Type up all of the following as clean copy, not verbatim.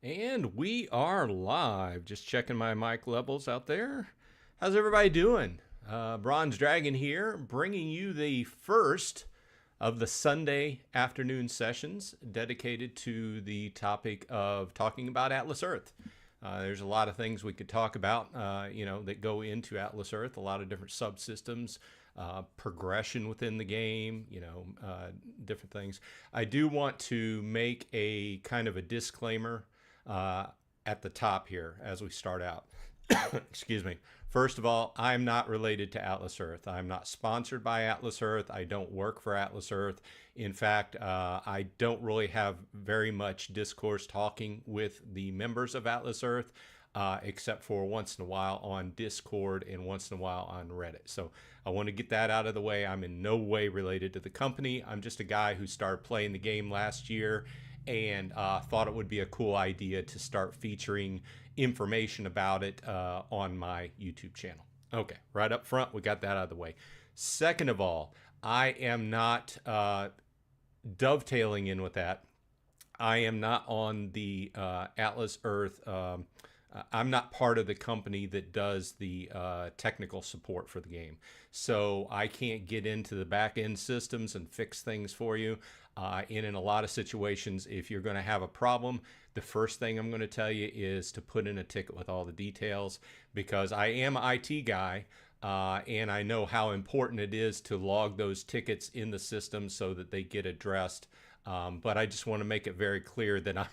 And we are live. Just checking my mic levels out there. How's everybody doing? Bronze Dragon here, bringing you the first of the Sunday afternoon sessions dedicated to the topic of talking about Atlas Earth. There's a lot of things we could talk about, that go into Atlas Earth, a lot of different subsystems, progression within the game, different things. I do want to make a kind of a disclaimer at the top here as we start out. Excuse me. First of all, I'm not related to Atlas Earth. I'm not sponsored by Atlas Earth. I don't work for Atlas Earth. In fact, I don't really have very much discourse talking with the members of Atlas Earth, except for once in a while on Discord and once in a while on Reddit. So I want to get that out of the way. I'm in no way related to the company. I'm just a guy who started playing the game last year and thought it would be a cool idea to start featuring information about it on my YouTube channel. Okay, right up front, we got that out of the way. Second of all, I am not dovetailing in with that. I am not on the Atlas Earth. I'm not part of the company that does the technical support for the game. So I can't get into the back end systems and fix things for you. In a lot of situations, if you're going to have a problem, the first thing I'm going to tell you is to put in a ticket with all the details, because I am an IT guy. And I know how important it is to log those tickets in the system so that they get addressed. But I just want to make it very clear that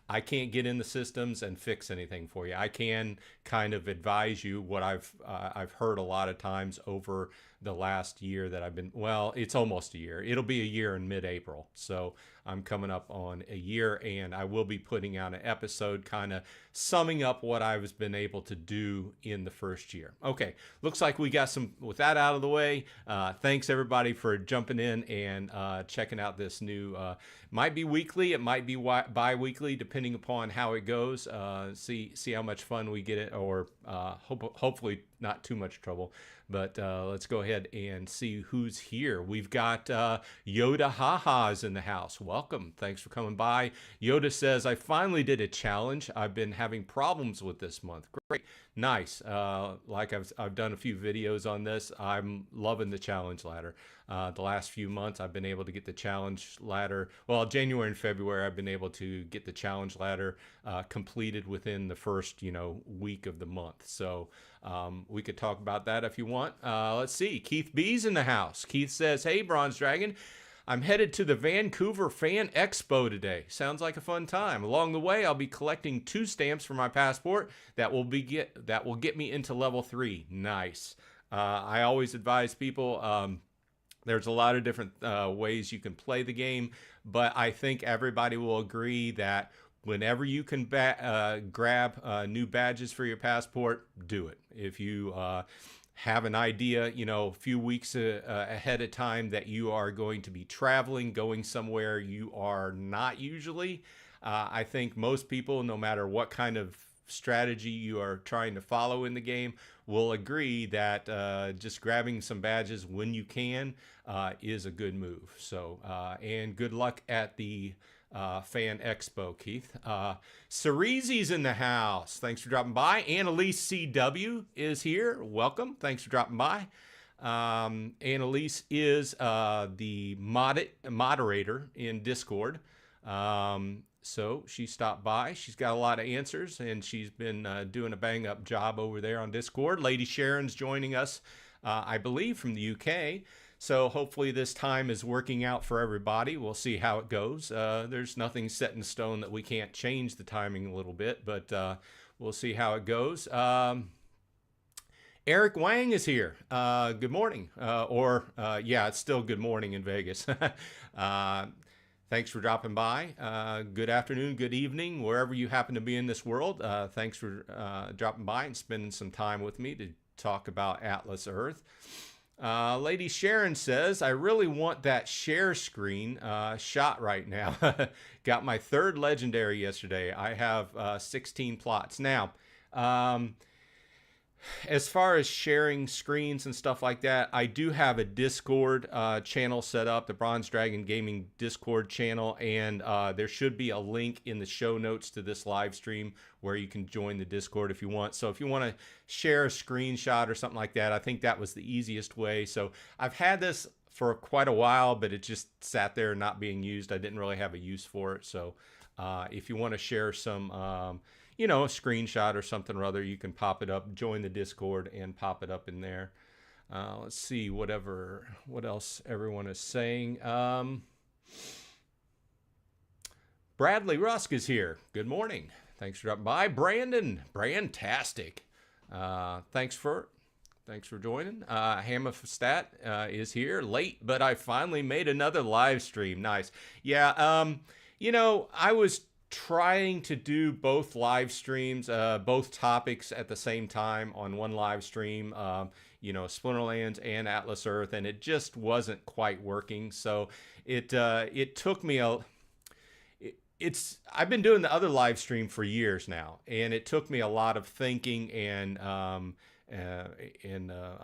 I can't get in the systems and fix anything for you. I can kind of advise you what I've heard a lot of times over the last year that I've been, well, it's almost a year. It'll be a year in mid-April. So I'm coming up on a year, and I will be putting out an episode kind of summing up what I've been able to do in the first year. Okay, looks like we got some, with that out of the way, thanks everybody for jumping in and checking out this new, might be weekly, it might be bi-weekly, depending upon how it goes. See how much fun we get it, or hopefully not too much trouble. But let's go ahead and see who's here. We've got Yoda Haha's in the house. Welcome. Thanks for coming by. Yoda says, I finally did a challenge. I've been having problems with this month. Great. Nice. Like I've done a few videos on this. I'm loving the challenge ladder. The last few months, I've been able to get the challenge ladder. Well, January and February, I've been able to get the challenge ladder completed within the first, week of the month. So we could talk about that if you want. Let's see. Keith B's in the house. Keith says, hey, Bronze Dragon. I'm headed to the Vancouver Fan Expo today. Sounds like a fun time. Along the way, I'll be collecting 2 stamps for my passport that will get me into level 3. Nice. I always advise people, there's a lot of different ways you can play the game, but I think everybody will agree that whenever you can grab new badges for your passport, do it. If you have an idea, a few weeks ahead of time that you are going to be traveling, going somewhere you are not usually, I think most people, no matter what kind of strategy you are trying to follow in the game, will agree that just grabbing some badges when you can is a good move. So, and good luck at the Fan Expo, Keith. Cerezi's in the house. Thanks for dropping by. Annalise CW is here. Welcome. Thanks for dropping by. Annalise is the moderator in Discord. So she stopped by. She's got a lot of answers, and she's been doing a bang-up job over there on Discord. Lady Sharon's joining us, I believe, from the UK. So hopefully this time is working out for everybody. We'll see how it goes. There's nothing set in stone that we can't change the timing a little bit, but we'll see how it goes. Eric Wang is here. Good morning. Yeah, it's still good morning in Vegas. Thanks for dropping by. Good afternoon, good evening, wherever you happen to be in this world. Thanks for dropping by and spending some time with me to talk about Atlas Earth. Lady Sharon says, I really want that share screen shot right now. Got my 3rd legendary yesterday. I have 16 plots. Now, As far as sharing screens and stuff like that, I do have a Discord channel set up, the Bronze Dragon Gaming Discord channel, and there should be a link in the show notes to this live stream where you can join the Discord if you want. So if you want to share a screenshot or something like that, I think that was the easiest way. So I've had this for quite a while, but it just sat there not being used. I didn't really have a use for it. So if you want to share some you know, a screenshot or something or other, you can pop it up, join the Discord, and pop it up in there. Let's see what else everyone is saying. Bradley Rusk is here. Good morning. Thanks for dropping by. Brandon, Brandtastic. Thanks for joining. Hammerstat is here late, but I finally made another live stream. Nice. Yeah. You know, I was trying to do both live streams, both topics at the same time on one live stream, you know, Splinterlands and Atlas Earth, and it just wasn't quite working. So it took me I've been doing the other live stream for years now, and it took me a lot of thinking and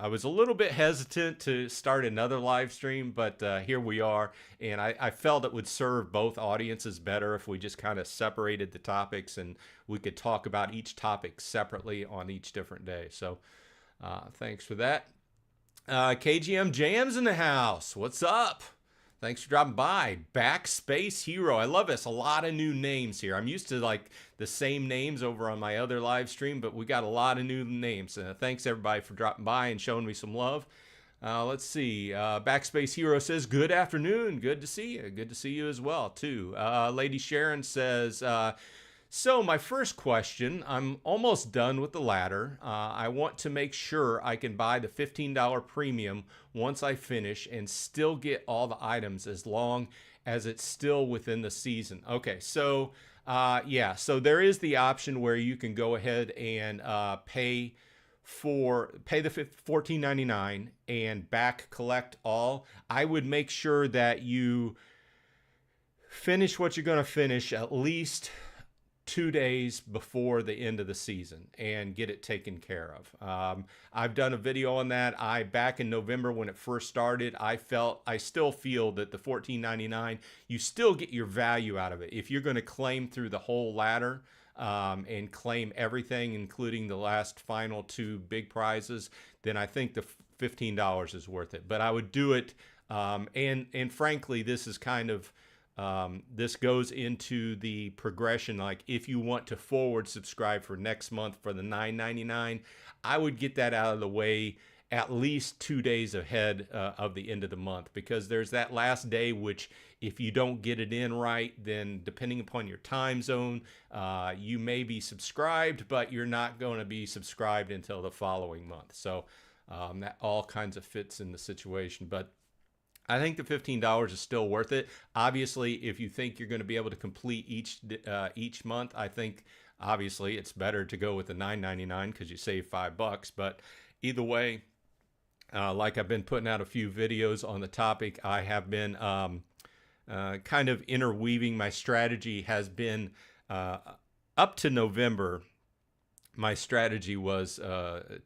I was a little bit hesitant to start another live stream, but here we are. And I felt it would serve both audiences better if we just kind of separated the topics and we could talk about each topic separately on each different day. So thanks for that. KGM Jams in the house. What's up? Thanks for dropping by. Backspace Hero. I love this. A lot of new names here. I'm used to like the same names over on my other live stream, but we got a lot of new names. Thanks everybody for dropping by and showing me some love. Let's see. Backspace Hero says, good afternoon. Good to see you. Good to see you as well, too. Lady Sharon says, so my first question, I'm almost done with the ladder. I want to make sure I can buy the $15 premium once I finish and still get all the items as long as it's still within the season. Okay, so yeah, so there is the option where you can go ahead and pay the $14.99 and back collect all. I would make sure that you finish what you're going to finish at least 2 days before the end of the season and get it taken care of. I've done a video on that. Back in November when it first started, I still feel that the $14.99, you still get your value out of it. If you're going to claim through the whole ladder and claim everything, including the last final 2 big prizes, then I think the $15 is worth it. But I would do it. And frankly, this is kind of, this goes into the progression. Like if you want to forward subscribe for next month for the $9.99, I would get that out of the way at least 2 days ahead of the end of the month, because there's that last day, which if you don't get it in right, then depending upon your time zone, you may be subscribed, but you're not going to be subscribed until the following month. So that all kinds of fits in the situation. But I think the $15 is still worth it. Obviously, if you think you're going to be able to complete each month, I think obviously it's better to go with the $9.99 because you save $5. But either way, like I've been putting out a few videos on the topic, I have been kind of interweaving. My strategy has been up to November. My strategy was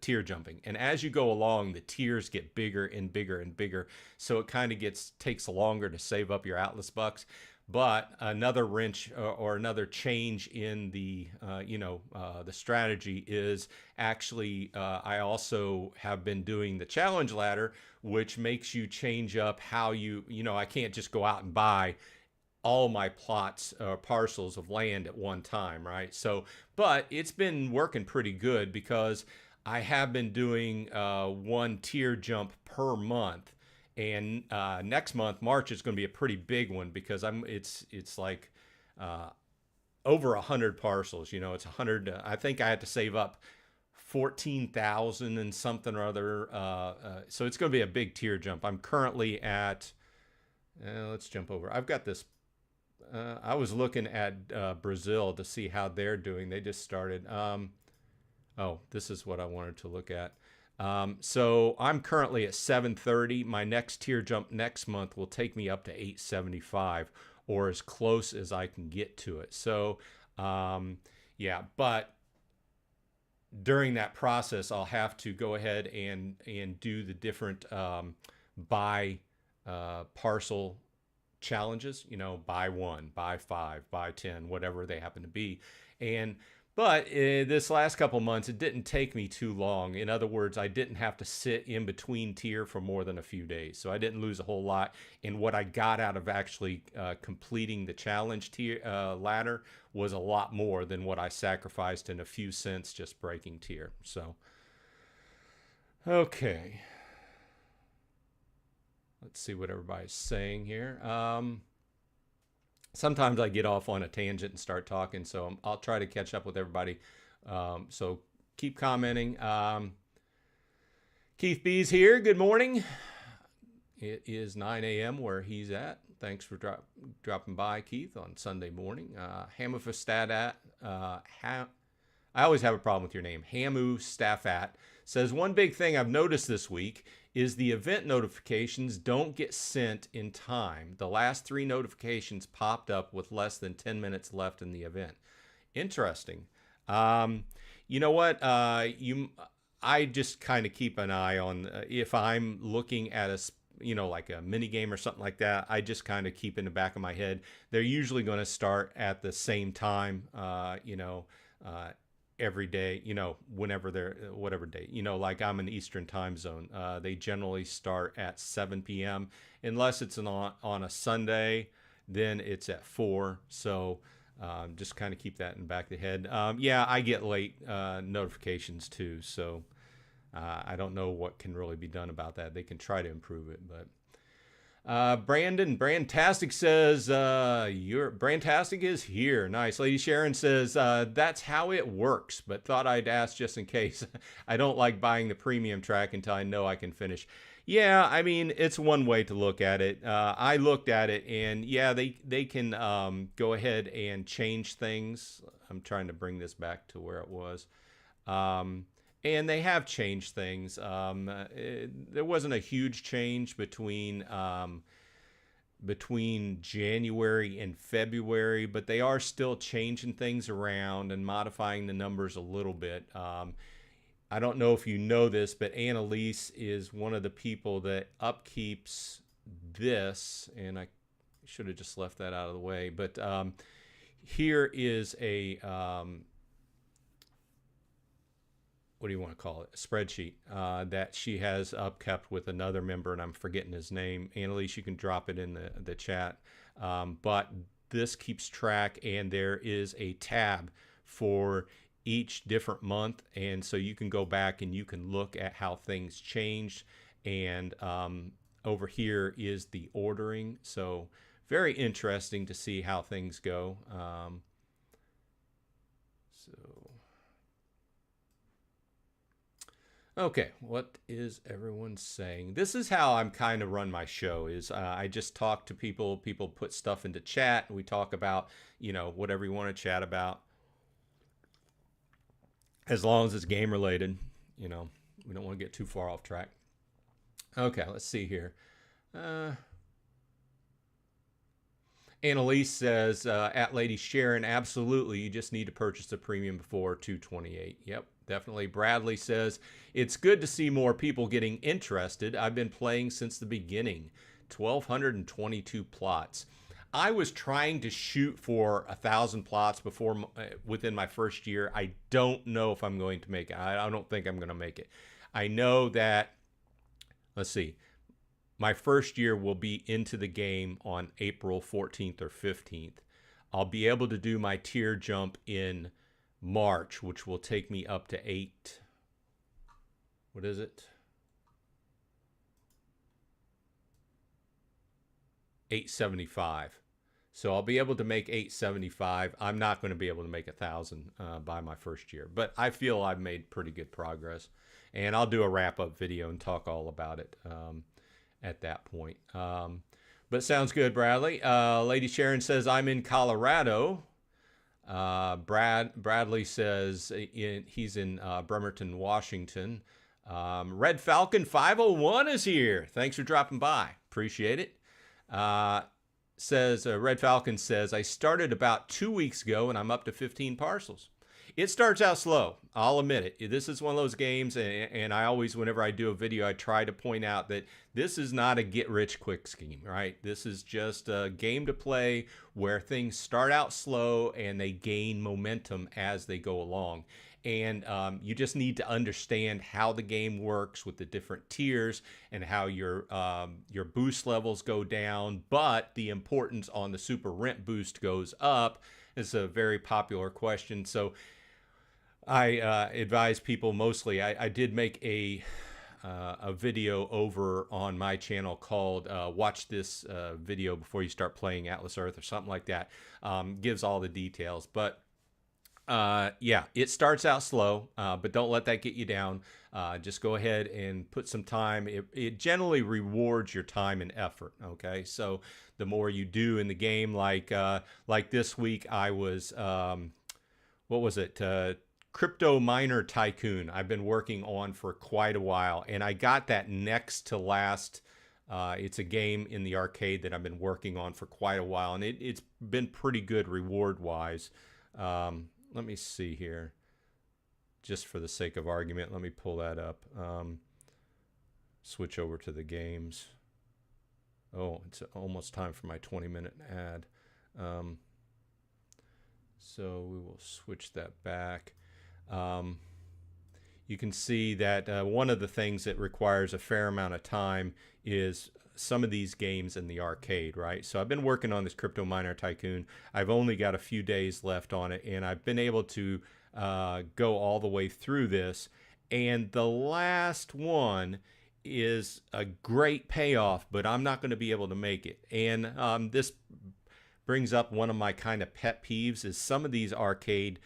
tier jumping, and as you go along, the tiers get bigger and bigger and bigger, so it kind of takes longer to save up your Atlas bucks. But another wrench or another change in the the strategy is actually I also have been doing the challenge ladder, which makes you change up how I can't just go out and buy all my plots or parcels of land at one time, right? So, but it's been working pretty good because I have been doing 1 tier jump per month, and next month, March, is going to be a pretty big one because it's like over 100 parcels. It's 100. I think I had to save up 14,000 and something or other. So it's going to be a big tier jump. I'm currently at. Let's jump over. I've got this. I was looking at Brazil to see how they're doing. They just started. Oh, this is what I wanted to look at. So I'm currently at 730. My next tier jump next month will take me up to 875, or as close as I can get to it. So, yeah, but during that process, I'll have to go ahead and do the different buy parcel challenges. You know, buy 1, buy 5, buy 10, whatever they happen to be. And but this last couple months, it didn't take me too long. In other words, I didn't have to sit in between tier for more than a few days. So I didn't lose a whole lot. And what I got out of actually completing the challenge tier ladder was a lot more than what I sacrificed in a few cents just breaking tier. So, okay. Let's see what everybody's saying here. Sometimes I get off on a tangent and start talking, so I'll try to catch up with everybody. So keep commenting. Keith B's here. Good morning. It is 9 a.m. where he's at. Thanks for dropping by, Keith, on Sunday morning. Hamufastat, I always have a problem with your name. Hamu Staffat says, one big thing I've noticed this week is the event notifications don't get sent in time. The last 3 notifications popped up with less than 10 minutes left in the event. Interesting. You know what? I just kind of keep an eye on if I'm looking at like a mini game or something like that. I just kind of keep in the back of my head. They're usually going to start at the same time. Every day, whenever they're, whatever day, like I'm in Eastern time zone. They generally start at 7 p.m. Unless it's on a Sunday, then it's at 4. So just kind of keep that in the back of the head. Yeah, I get late notifications too. So I don't know what can really be done about that. They can try to improve it, but Brandtastic says, Brandtastic is here. Nice. Lady Sharon says, that's how it works, but thought I'd ask just in case. I don't like buying the premium track until I know I can finish. Yeah, I mean, it's one way to look at it. I looked at it, and yeah, they can go ahead and change things. I'm trying to bring this back to where it was. And they have changed things. There wasn't a huge change between January and February, but they are still changing things around and modifying the numbers a little bit. I don't know if you know this, but Annalise is one of the people that upkeeps this, and I should have just left that out of the way. But here is a what do you want to call it? A spreadsheet that she has upkept with another member, and I'm forgetting his name. Annalise, you can drop it in the chat. But this keeps track, and there is a tab for each different month, and so you can go back and you can look at how things changed. And over here is the ordering. So very interesting to see how things go. Okay, what is everyone saying? This is how I'm kind of run my show. Is I just talk to people. People put stuff into chat, and we talk about whatever you want to chat about, as long as it's game related. We don't want to get too far off track. Okay, let's see here. Annalise says, at Lady Sharon, absolutely, you just need to purchase the premium before 228. Yep, definitely. Bradley says, it's good to see more people getting interested. I've been playing since the beginning. 1,222 plots. I was trying to shoot for 1,000 plots within my first year. I don't know if I'm going to make it. I don't think I'm going to make it. I know that, let's see, my first year will be into the game on April 14th or 15th. I'll be able to do my tier jump in March, which will take me up to 875. So I'll be able to make 875. I'm not going to be able to make 1,000 by my first year, but I feel I've made pretty good progress. And I'll do a wrap-up video and talk all about it at that point. But sounds good, Bradley. Lady Sharon says, I'm in Colorado. Bradley says he's in Bremerton, Washington. Red Falcon 501 is here. Thanks for dropping by. Appreciate it. Red Falcon says, I started about 2 weeks ago and I'm up to 15 parcels. It starts out slow. I'll admit it. This is one of those games, and I always, whenever I do a video, I try to point out that this is not a get-rich-quick scheme, right? This is just a game to play where things start out slow and they gain momentum as they go along. And you just need to understand how the game works with the different tiers and how your boost levels go down, but the importance on the super rent boost goes up. Is a very popular question. So I advise people mostly. I did make a video over on my channel called "Watch This Video Before You Start Playing Atlas Earth" or something like that. Gives all the details, but yeah, it starts out slow, but don't let that get you down. Just go ahead and put some time. It generally rewards your time and effort. Okay, so the more you do in the game, like this week, I was what was it? Crypto Miner Tycoon. I've been working on for quite a while, and I got that next to last. It's a game in the arcade that I've been working on for quite a while, and it's been pretty good reward-wise. Let me see here. Just for the sake of argument, let me pull that up. Switch over to the games. Oh, it's almost time for my 20-minute ad. So we will switch that back. You can see that one of the things that requires a fair amount of time is some of these games in the arcade, right? So I've been working on this Crypto Miner Tycoon. I've only got a few days left on it, and I've been able to go all the way through this. And the last one is a great payoff, but I'm not going to be able to make it. And this brings up one of my kind of pet peeves is some of these arcade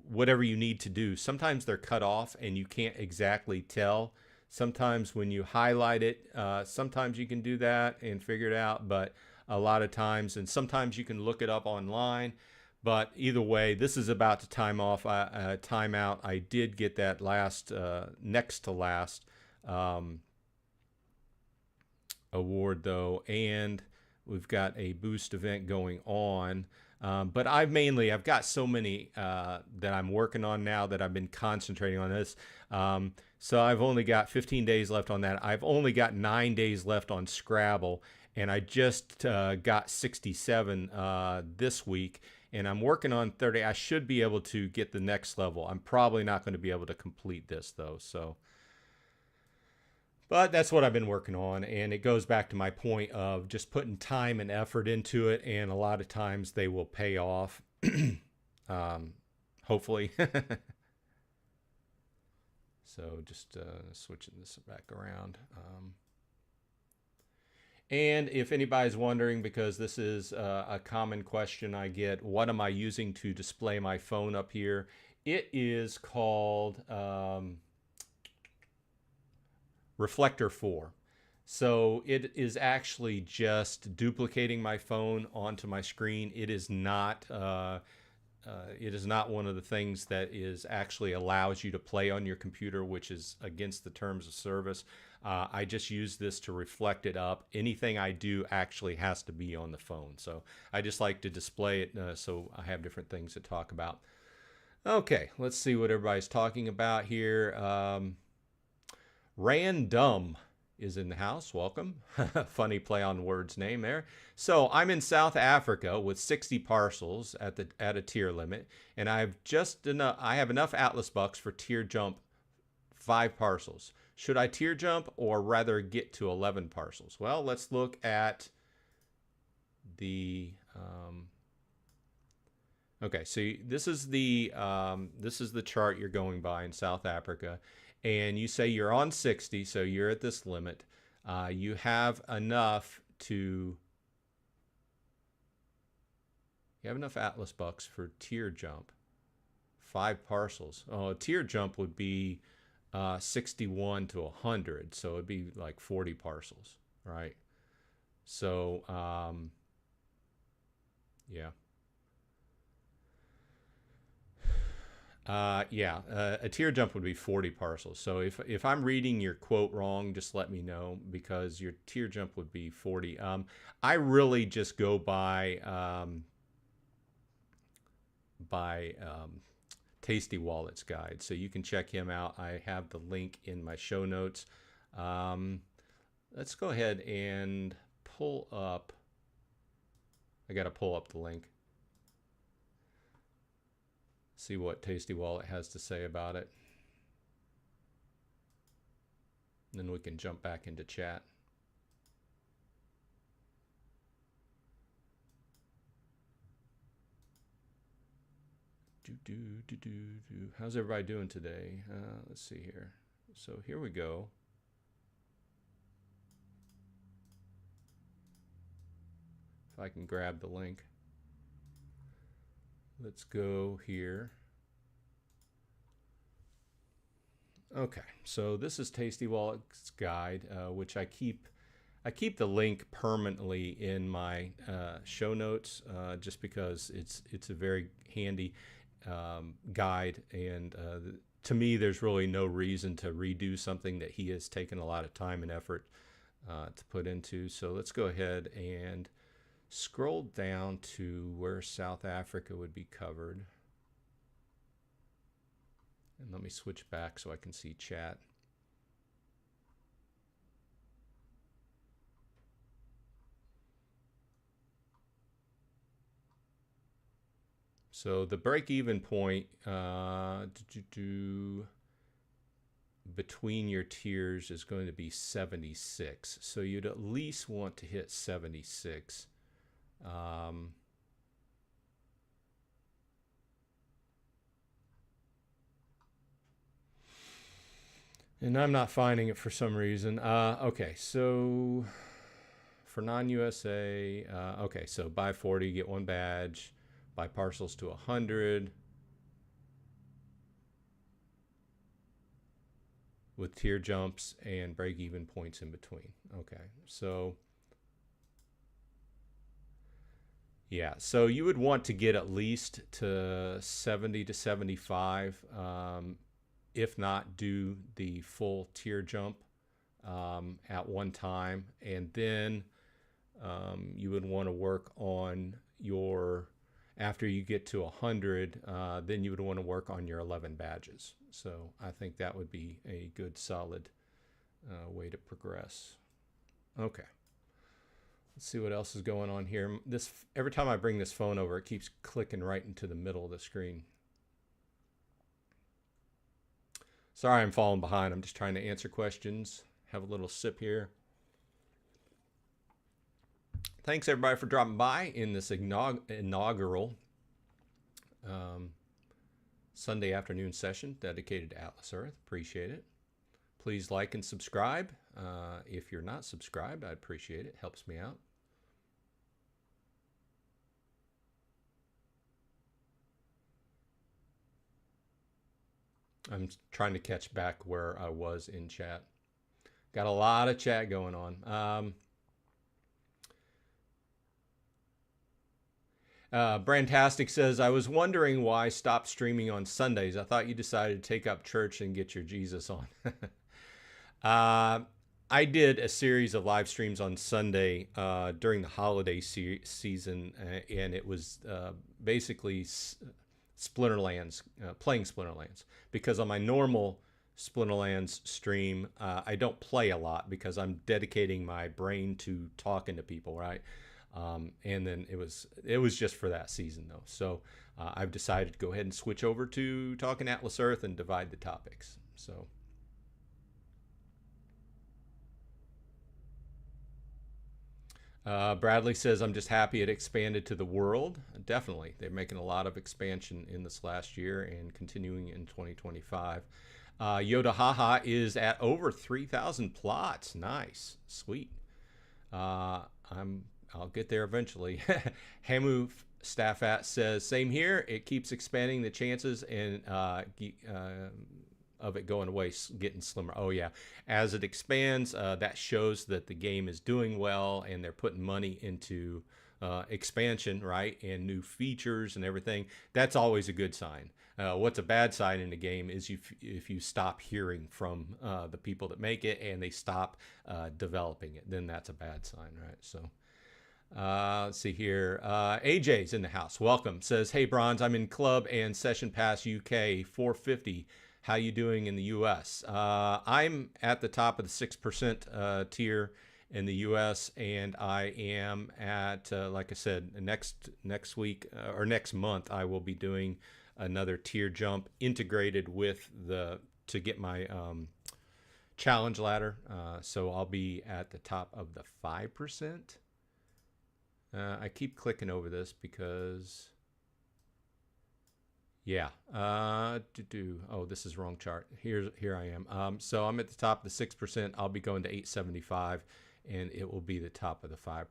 whatever you need to do, sometimes they're cut off and you can't exactly tell. Sometimes when you highlight it, sometimes you can do that and figure it out, but a lot of times, and sometimes you can look it up online. But either way, this is about to time out. I did get that last, next to last award though, and we've got a boost event going on. But I've got so many that I'm working on now that I've been concentrating on this. So I've only got 15 days left on that. I've only got 9 days left on Scrabble, and I just got 67 this week, and I'm working on 30. I should be able to get the next level. I'm probably not going to be able to complete this though. So. But that's what I've been working on, and it goes back to my point of just putting time and effort into it, and a lot of times they will pay off, hopefully. So just switching this back around. And if anybody's wondering, because this is a common question I get, what am I using to display my phone up here? It is called... Reflector 4. So it is actually just duplicating my phone onto my screen. It is not one of the things that is actually allows you to play on your computer, which is against the terms of service. I just use this to reflect it up. Anything I do actually has to be on the phone. So I just like to display it so I have different things to talk about. Okay, let's see what everybody's talking about here. Random is in the house. Welcome. Funny play on words name there. So I'm in South Africa with 60 parcels at a tier limit, and I have enough Atlas bucks for tier jump 5 parcels. Should I tier jump or rather get to 11 parcels? Well, let's look at the okay, so this is the chart you're going by in South Africa. And you say you're on 60, so you're at this limit. You have enough Atlas bucks for tier jump. 5 parcels. Oh, a tier jump would be 61 to 100, so it'd be like 40 parcels, right? So, yeah. A tier jump would be 40 parcels. So if I'm reading your quote wrong, just let me know, because your tier jump would be 40. I really just go by by Tasty Wallet's guide. So you can check him out. I have the link in my show notes. Let's go ahead and pull up. I got to pull up the link. See what Tasty Wallet has to say about it. Then we can jump back into chat. How's everybody doing today? Let's see here. So here we go. If I can grab the link. Let's go here. Okay, so this is Tasty Wallet's guide, which I keep the link permanently in my show notes, just because it's a very handy guide, and to me, there's really no reason to redo something that he has taken a lot of time and effort to put into. So let's go ahead and scroll down to where South Africa would be covered. And let me switch back so I can see chat. So the break-even point between your tiers is going to be 76. So you'd at least want to hit 76. And I'm not finding it for some reason. Okay, so for non-USA, okay, so buy 40, get 1 badge. Buy parcels to 100. With tier jumps and break-even points in between. Okay, so yeah, so you would want to get at least to 70 to 75. If not, do the full tier jump at one time, and then you would want to work on your, after you get to 100, then you would want to work on your 11 badges. So I think that would be a good solid way to progress. Okay, let's see what else is going on here. Every time I bring this phone over, it keeps clicking right into the middle of the screen. Sorry, I'm falling behind. I'm just trying to answer questions. Have a little sip here. Thanks, everybody, for dropping by in this inaugural Sunday afternoon session dedicated to Atlas Earth. Appreciate it. Please like and subscribe. If you're not subscribed, I'd appreciate it. Helps me out. I'm trying to catch back where I was in chat. Got a lot of chat going on. Brandtastic says, I was wondering why I stopped streaming on Sundays. I thought you decided to take up church and get your Jesus on. I did a series of live streams on Sunday during the holiday season, and it was basically Splinterlands, playing Splinterlands. Because on my normal Splinterlands stream, I don't play a lot because I'm dedicating my brain to talking to people, right? And then it was just for that season though. So I've decided to go ahead and switch over to talking Atlas Earth and divide the topics. So Bradley says, I'm just happy it expanded to the world. Definitely. They're making a lot of expansion in this last year and continuing in 2025. Yoda Haha is at over 3,000 plots. Nice. Sweet. I'll get there eventually. Hamu Staffat says, same here. It keeps expanding the chances and of it going away, getting slimmer. Oh yeah, as it expands, that shows that the game is doing well and they're putting money into expansion, right, and new features and everything. That's always a good sign. What's a bad sign in the game is if you stop hearing from the people that make it and they stop developing it, then that's a bad sign, right? So Let's see here. AJ's in the house. Welcome. Says, hey, Bronze, I'm in Club and Session Pass UK 450. How you doing in the US? I'm at the top of the 6% tier in the US, and I am at, like I said, next week or next month, I will be doing another tier jump integrated with to get my challenge ladder. So I'll be at the top of the 5%. I keep clicking over this because, yeah. Oh, this is wrong chart. Here I am. So I'm at the top of the 6%. I'll be going to 875, and it will be the top of the 5%.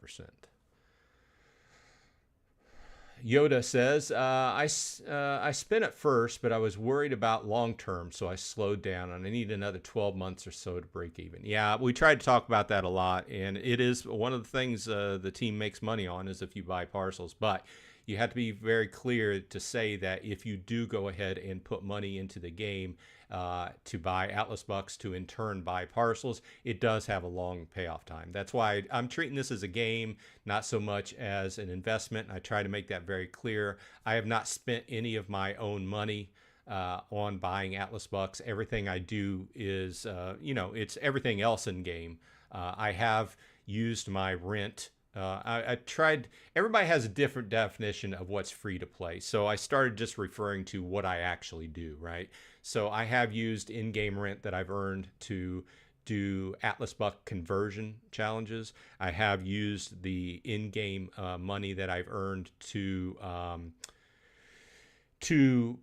Yoda says, I spent at first, but I was worried about long term, so I slowed down, and I need another 12 months or so to break even. Yeah, we tried to talk about that a lot, and it is one of the things the team makes money on is if you buy parcels, but you have to be very clear to say that if you do go ahead and put money into the game to buy Atlas Bucks to in turn buy parcels, it does have a long payoff time. That's why I'm treating this as a game, not so much as an investment. I try to make that very clear. I have not spent any of my own money on buying Atlas Bucks. Everything I do is, it's everything else in game. I have used my rent. I tried, everybody has a different definition of what's free to play. So I started just referring to what I actually do, right? So I have used in-game rent that I've earned to do Atlas Buck conversion challenges. I have used the in-game money that I've earned to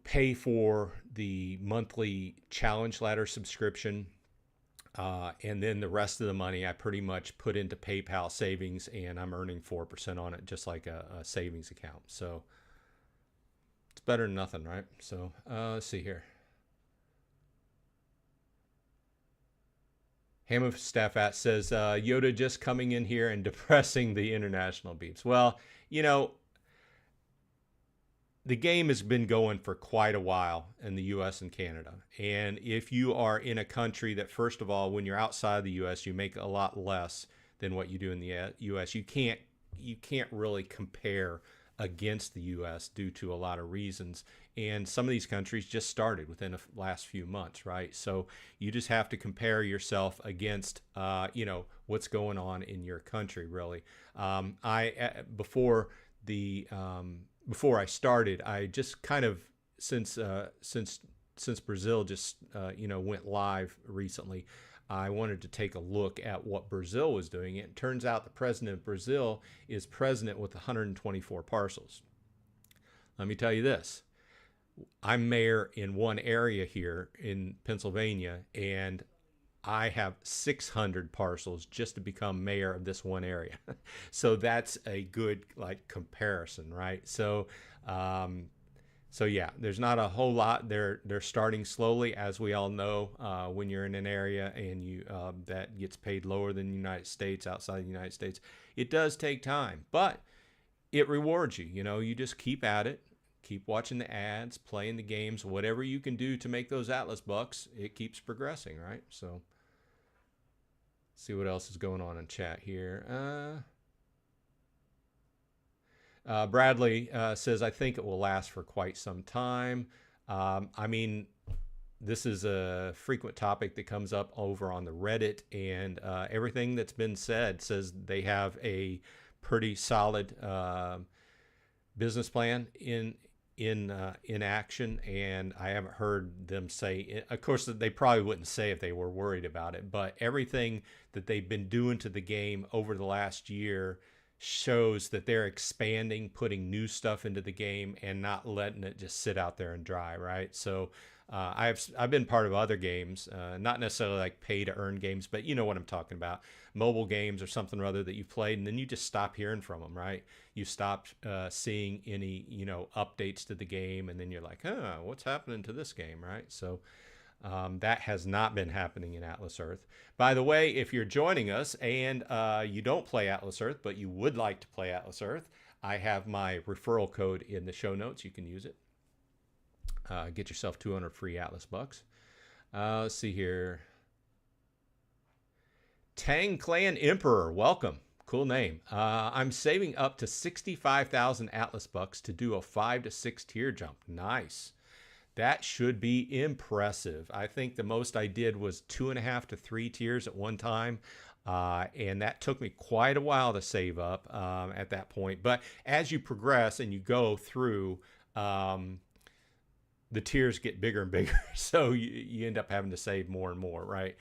pay for the monthly challenge ladder subscription. And then the rest of the money I pretty much put into PayPal savings, and I'm earning 4% on it, just like a savings account. So it's better than nothing, right? So let's see here. Hammer Staffat says, Yoda just coming in here and depressing the international beeps. Well, the game has been going for quite a while in the US and Canada. And if you are in a country that, first of all, when you're outside the US, you make a lot less than what you do in the US, you can't really compare against the US due to a lot of reasons. And some of these countries just started within the last few months, right? So you just have to compare yourself against, what's going on in your country, really. Before I started, I just kind of, since Brazil just went live recently, I wanted to take a look at what Brazil was doing. It turns out the president of Brazil is president with 124 parcels. Let me tell you this. I'm mayor in one area here in Pennsylvania, and I have 600 parcels just to become mayor of this one area. So that's a good comparison, right? So yeah, there's not a whole lot. They're starting slowly, as we all know. When you're in an area and you that gets paid lower than the United States, outside the United States, it does take time, but it rewards you. You just keep at it. Keep watching the ads, playing the games, whatever you can do to make those Atlas Bucks, it keeps progressing, right? So see what else is going on in chat here. Bradley says, I think it will last for quite some time. I mean, this is a frequent topic that comes up over on the Reddit, and everything that's been said says they have a pretty solid business plan in action, and I haven't heard them say, of course they probably wouldn't say if they were worried about it, but everything that they've been doing to the game over the last year shows that they're expanding, putting new stuff into the game and not letting it just sit out there and dry, right? So I've been part of other games, not necessarily like pay to earn games, but you know what I'm talking about, mobile games or something or other that you've played, and then you just stop hearing from them, right? You stop seeing any updates to the game, and then you're like, what's happening to this game, right? So that has not been happening in Atlas Earth. By the way, if you're joining us and you don't play Atlas Earth, but you would like to play Atlas Earth, I have my referral code in the show notes. You can use it. Get yourself 200 free Atlas Bucks. Let's see here. Tang Clan Emperor, welcome. Cool name. I'm saving up to 65,000 Atlas bucks to do a 5 to 6 tier jump. Nice. That should be impressive. I think the most I did was 2.5 to 3 tiers at one time. And that took me quite a while to save up at that point. But as you progress and you go through, the tiers get bigger and bigger. So you end up having to save more and more, right?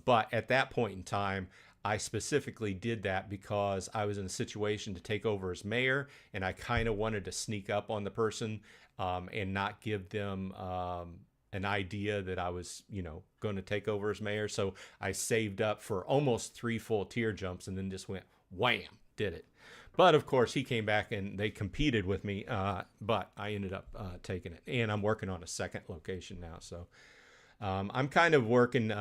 But at that point in time, I specifically did that because I was in a situation to take over as mayor, and I kind of wanted to sneak up on the person and not give them an idea that I was, going to take over as mayor. So I saved up for almost 3 full tier jumps and then just went wham, did it. But of course, he came back and they competed with me, but I ended up taking it. And I'm working on a second location now. So I'm kind of working.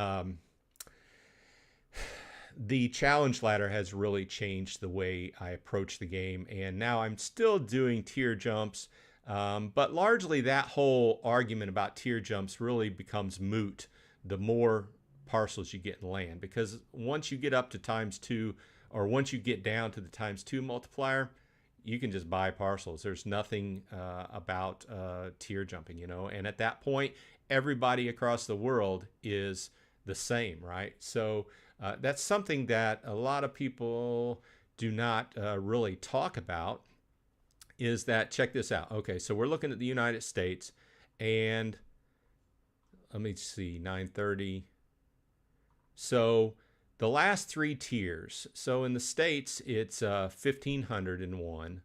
The challenge ladder has really changed the way I approach the game. And now I'm still doing tier jumps. But largely that whole argument about tier jumps really becomes moot the more parcels you get in land. Because once you get up to ×2, or once you get down to the ×2 multiplier, you can just buy parcels. There's nothing about tier jumping, and at that point, everybody across the world is the same, right? So that's something that a lot of people do not really talk about, is that, check this out. Okay, so we're looking at the United States, and let me see, 930. So the last 3 tiers. So in the States, it's 1,501.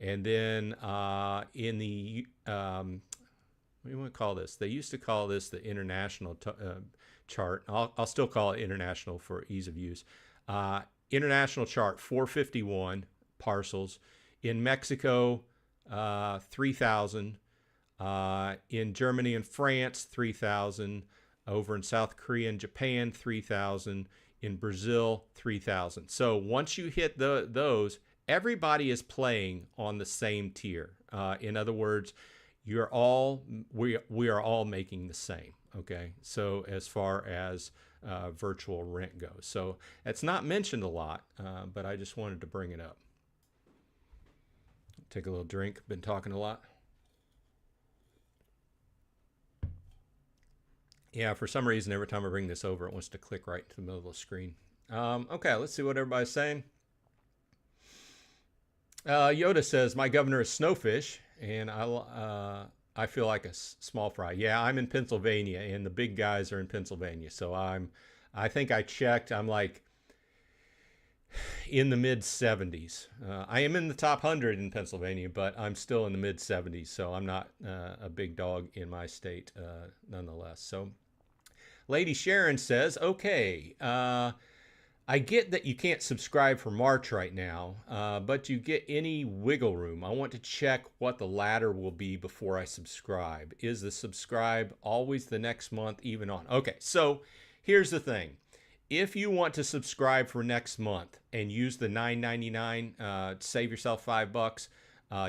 And then in the, what do you want to call this? They used to call this the international chart. I'll still call it international for ease of use. International chart, 451 parcels. In Mexico, 3,000. In Germany and France, 3,000. Over in South Korea and Japan, 3,000. In Brazil, 3,000. So once you hit those, everybody is playing on the same tier. In other words, we are all making the same. Okay, so as far as virtual rent goes, so it's not mentioned a lot, but I just wanted to bring it up. Take a little drink. Been talking a lot. Yeah, for some reason, every time I bring this over, it wants to click right into the middle of the screen. Okay, let's see what everybody's saying. Yoda says, my governor is Snowfish, and I feel like a small fry. Yeah, I'm in Pennsylvania, and the big guys are in Pennsylvania. So I think I checked. I'm like in the mid 70s. I am in the top 100 in Pennsylvania, but I'm still in the mid 70s. So I'm not a big dog in my state nonetheless. So Lady Sharon says, okay, I get that you can't subscribe for March right now, but you get any wiggle room. I want to check what the ladder will be before I subscribe. Is the subscribe always the next month, even on? Okay, so here's the thing. If you want to subscribe for next month and use the $9.99, save yourself $5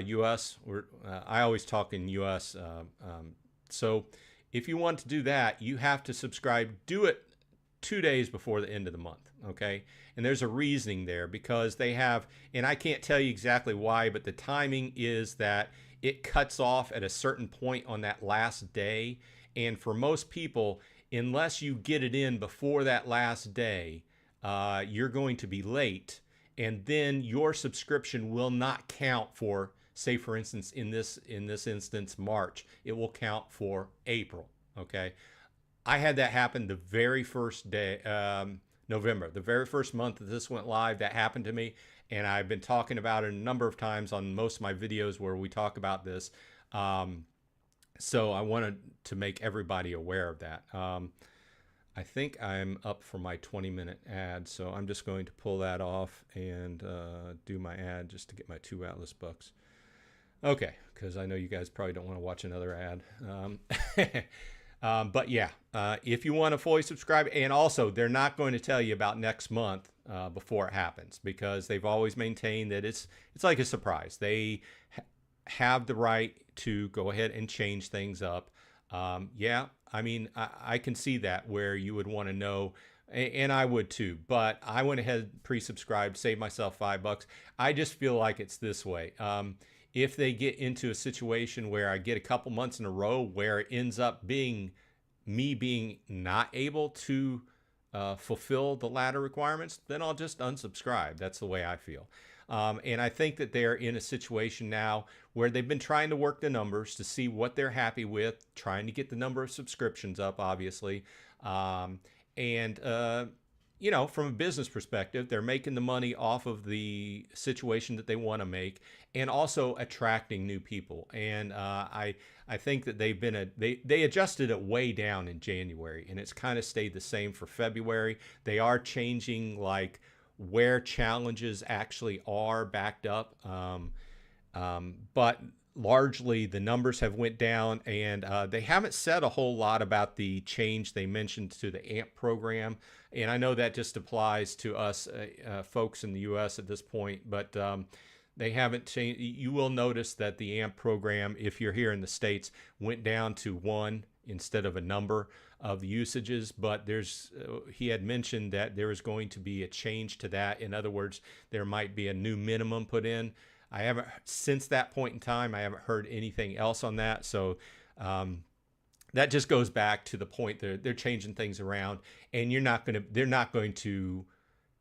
US. I always talk in US. So if you want to do that, you have to subscribe. Do it 2 days before the end of the month. Okay. And there's a reasoning there, because they have, and I can't tell you exactly why, but the timing is that it cuts off at a certain point on that last day. And for most people, unless you get it in before that last day, you're going to be late. And then your subscription will not count for, say, for instance, in this instance, March. It will count for April. Okay. I had that happen the very first day, November, the very first month that this went live. That happened to me, and I've been talking about it a number of times on most of my videos where we talk about this. So I wanted to make everybody aware of that. I think I'm up for my 20-minute ad, so I'm just going to pull that off and do my ad just to get my 2 Atlas bucks. Okay, because I know you guys probably don't want to watch another ad. But yeah, if you want to fully subscribe, and also they're not going to tell you about next month before it happens, because they've always maintained that it's like a surprise. They have the right to go ahead and change things up. Yeah, I mean, I can see that, where you would want to know And I would too, but I went ahead, pre-subscribed, saved myself $5. I just feel like it's this way. If they get into a situation where I get a couple months in a row where it ends up being me being not able to fulfill the ladder requirements, then I'll just unsubscribe. That's the way I feel. And I think that they're in a situation now where they've been trying to work the numbers to see what they're happy with, trying to get the number of subscriptions up, obviously. And you know, from a business perspective, they're making the money off of the situation that they want to make, and also attracting new people. And I think that they adjusted it way down in January, and it's kind of stayed the same for February. They are changing like where challenges actually are backed up, but largely the numbers have went down, and they haven't said a whole lot about the change they mentioned to the AMP program. And I know that just applies to us folks in the US at this point, but they haven't changed. You will notice that the AMP program, if you're here in the States, went down to 1 instead of a number of usages. But there's he had mentioned that there is going to be a change to that. In other words, there might be a new minimum put in. I haven't, since that point in time, I haven't heard anything else on that. So that just goes back to the point they're changing things around, and they're not going to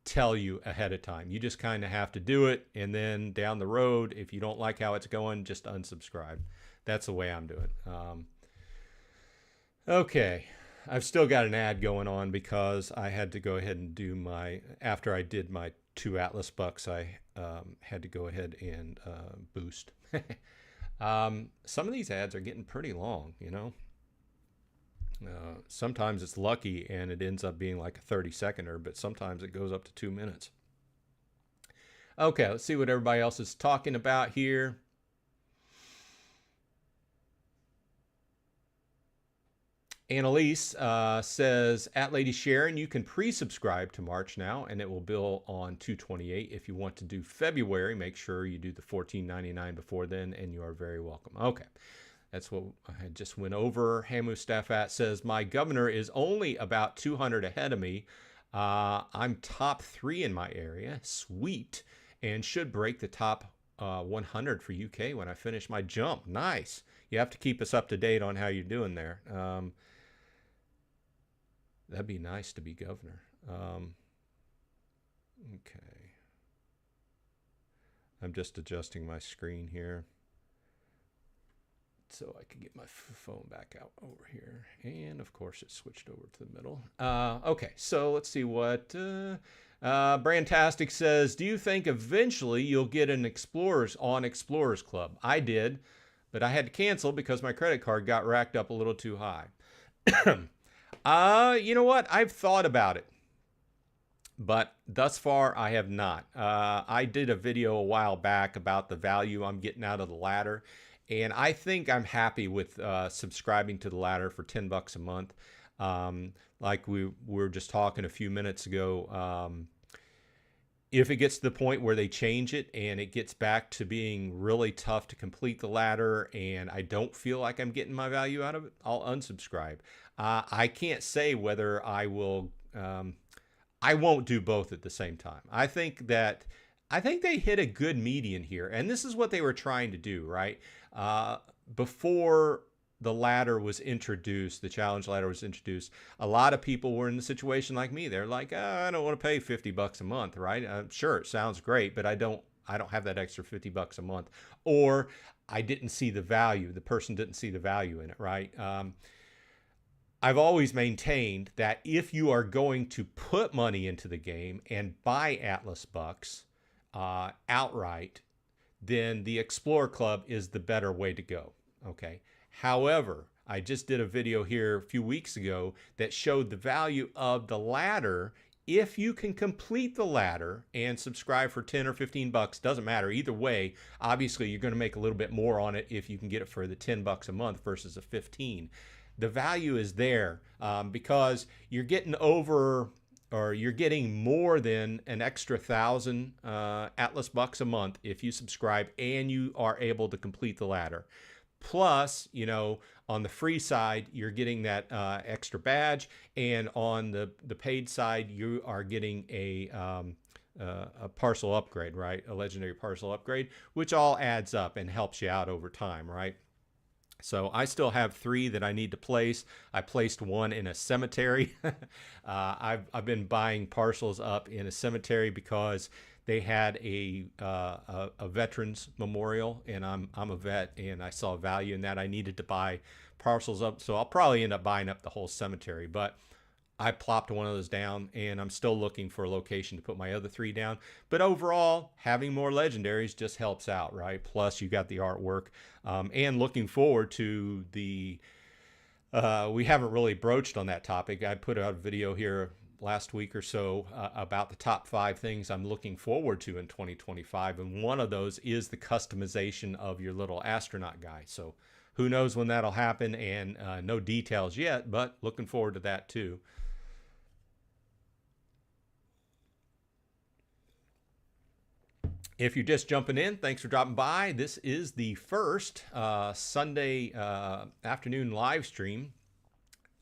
tell you ahead of time. You just kind of have to do it, and then down the road, if you don't like how it's going, just unsubscribe. That's the way I'm doing. Okay. I've still got an ad going on because I had to go ahead and do after I did my 2 Atlas bucks, I had to go ahead and boost. Some of these ads are getting pretty long, you know. Sometimes it's lucky and it ends up being like a 30-seconder, but sometimes it goes up to 2 minutes. Okay, let's see what everybody else is talking about here. Annalise says, at Lady Sharon, you can pre-subscribe to March now, and it will bill on 2/28. If you want to do February, make sure you do the $14.99 before then, and you are very welcome. Okay, that's what I just went over. Hamu Staffat says, my governor is only about 200 ahead of me. I'm top 3 in my area. Sweet. And should break the top 100 for UK when I finish my jump. Nice. You have to keep us up to date on how you're doing there. That'd be nice to be governor. Okay. I'm just adjusting my screen here so I can get my phone back out over here. And of course it switched over to the middle. Okay, so let's see what Brandtastic says, do you think eventually you'll get an Explorers Club? I did, but I had to cancel because my credit card got racked up a little too high. You know what? I've thought about it, but thus far I have not. I did a video a while back about the value I'm getting out of the ladder, and I think I'm happy with subscribing to the ladder for $10 a month. Like we were just talking a few minutes ago, if it gets to the point where they change it and it gets back to being really tough to complete the ladder and I don't feel like I'm getting my value out of it, I'll unsubscribe. I can't say whether I will. I won't do both at the same time. I think they hit a good median here, and this is what they were trying to do, right? Before the ladder was introduced, the challenge ladder was introduced, a lot of people were in the situation like me. They're like, I don't want to pay $50 a month, right? Sure, it sounds great, but I don't have that extra $50 a month. Or I didn't see the value. The person didn't see the value in it, right? I've always maintained that if you are going to put money into the game and buy Atlas bucks outright, then the Explorer Club is the better way to go, okay? However, I just did a video here a few weeks ago that showed the value of the ladder. If you can complete the ladder and subscribe for 10 or 15 bucks, doesn't matter. Either way, obviously you're going to make a little bit more on it if you can get it for the 10 bucks a month versus a 15. The value is there because you're getting you're getting more than an extra 1,000 Atlas bucks a month if you subscribe and you are able to complete the ladder. Plus, you know, on the free side, you're getting that extra badge, and on the paid side, you are getting a parcel upgrade, right? A legendary parcel upgrade, which all adds up and helps you out over time, right? So I still have 3 that I need to place. I placed 1 in a cemetery. I've been buying parcels up in a cemetery because they had a veterans memorial, and I'm a vet, and I saw value in that. I needed to buy parcels up, so I'll probably end up buying up the whole cemetery. But I plopped one of those down, and I'm still looking for a location to put my other 3 down. But overall, having more legendaries just helps out, right? Plus, you got the artwork, and looking forward to the. We haven't really broached on that topic. I put out a video here last week or so about the top 5 things I'm looking forward to in 2025, and one of those is the customization of your little astronaut guy. So who knows when that'll happen, and no details yet, but looking forward to that too. If you're just jumping in, thanks for dropping by. This is the first Sunday afternoon live stream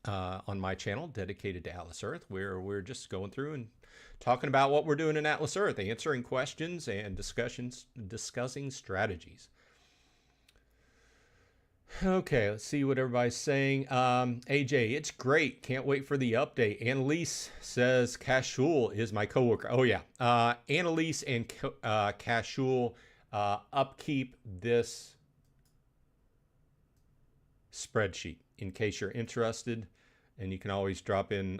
on my channel dedicated to Atlas Earth, where we're just going through and talking about what we're doing in Atlas Earth, answering questions and discussing strategies. Okay, let's see what everybody's saying. AJ, it's great. Can't wait for the update. Annalise says Cashul is my coworker. Oh yeah, Annalise and Cashul upkeep this spreadsheet in case you're interested, and you can always drop in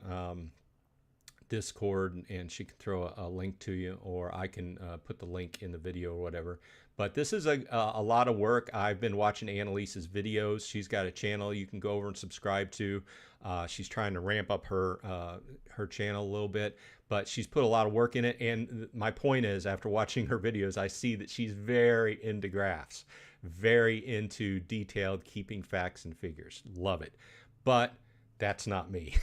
Discord, and she can throw a link to you, or I can put the link in the video or whatever. But this is a lot of work. I've been watching Annalise's videos. She's got a channel you can go over and subscribe to. She's trying to ramp up her channel a little bit, but she's put a lot of work in it. And my point is, after watching her videos, I see that she's very into graphs, very into detailed keeping facts and figures. Love it. But that's not me.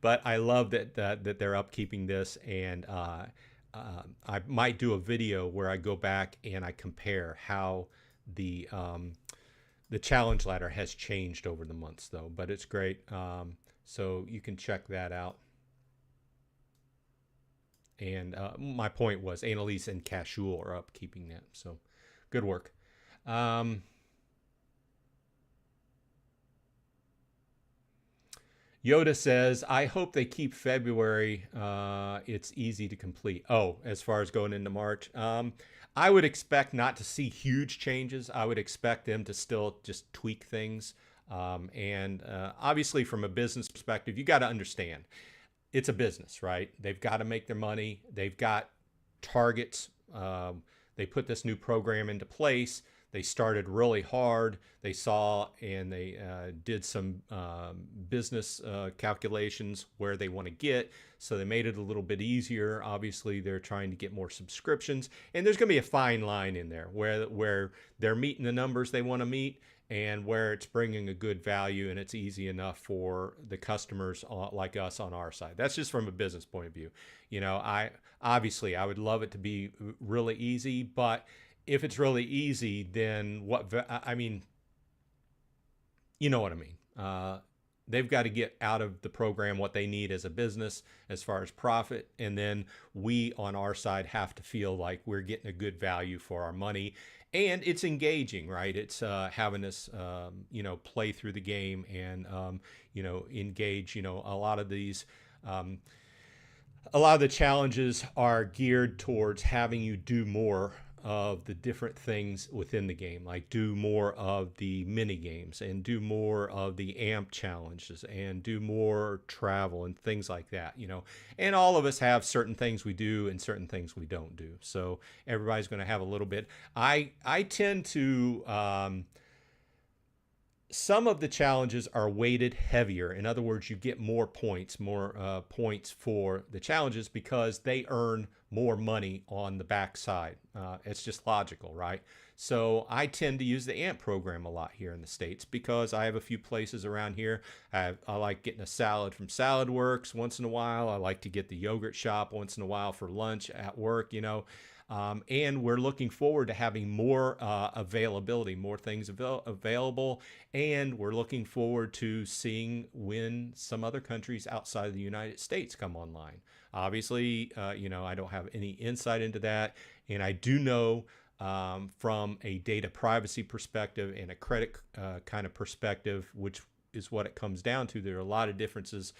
But I love that that they're upkeeping this, and I might do a video where I go back and I compare how the challenge ladder has changed over the months, though. But it's great, so you can check that out. And my point was, Annalise and Cashul are upkeeping that, so good work. Yoda says, I hope they keep February. It's easy to complete. Oh, as far as going into March. I would expect not to see huge changes. I would expect them to still just tweak things. And obviously, from a business perspective, you got to understand, it's a business, right? They've got to make their money. They've got targets. They put this new program into place. They started really hard. They saw and they did some business calculations where they want to get. So they made it a little bit easier. Obviously, they're trying to get more subscriptions. And there's going to be a fine line in there where they're meeting the numbers they want to meet, and where it's bringing a good value and it's easy enough for the customers like us on our side. That's just from a business point of view. You know, I would love it to be really easy, but if it's really easy, then I mean, you know what I mean. They've got to get out of the program what they need as a business as far as profit. And then we on our side have to feel like we're getting a good value for our money. And it's engaging, right? It's having us, play through the game and, engage. A lot of these, a lot of the challenges are geared towards having you do more of the different things within the game, like do more of the mini games and do more of the amp challenges and do more travel and things like that, and all of us have certain things we do and certain things we don't do. So everybody's going to have a little bit. I tend to, some of the challenges are weighted heavier. In other words, you get more points for the challenges because they earn more money on the backside. It's just logical, right? So I tend to use the AMP program a lot here in the States because I have a few places around here. I like getting a salad from Salad Works once in a while. I like to get the yogurt shop once in a while for lunch at work, And we're looking forward to having more availability, more things available. And we're looking forward to seeing when some other countries outside of the United States come online. Obviously, I don't have any insight into that. And I do know from a data privacy perspective and a credit kind of perspective, which is what it comes down to. There are a lot of differences,